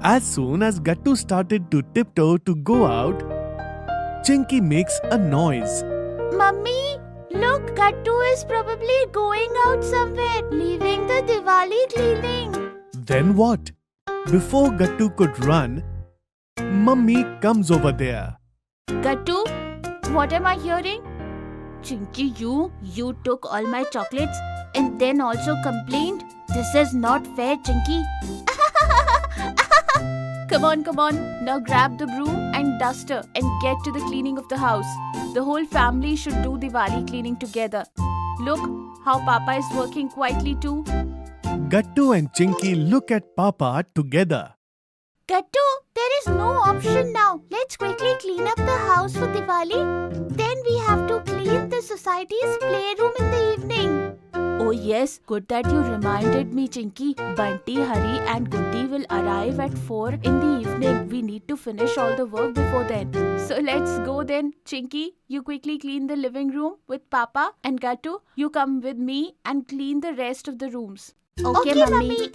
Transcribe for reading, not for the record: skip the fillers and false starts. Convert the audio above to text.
As soon as Gattu started to tiptoe to go out, Chinky makes a noise. Mummy, look, Gattu is probably going out somewhere, leaving the Diwali cleaning. Then what? Before Gattu could run, Mummy comes over there. Gattu, what am I hearing? Chinky, you took all my chocolates and then also complained. This is not fair, Chinky. Come on. Now grab the broom and duster and get to the cleaning of the house. The whole family should do Diwali cleaning together. Look how Papa is working quietly too. Gattu and Chinky look at Papa together. Gattu, there is no option now. Let's quickly clean up the house for Diwali. Then we have to clean the society's playroom in the evening. Oh yes, good that you reminded me, Chinky. Bunty, Hari and Goody will arrive at 4 in the evening. We need to finish all the work before then. So let's go then. Chinky, you quickly clean the living room with Papa, and Gattu, you come with me and clean the rest of the rooms. Okay, Mummy.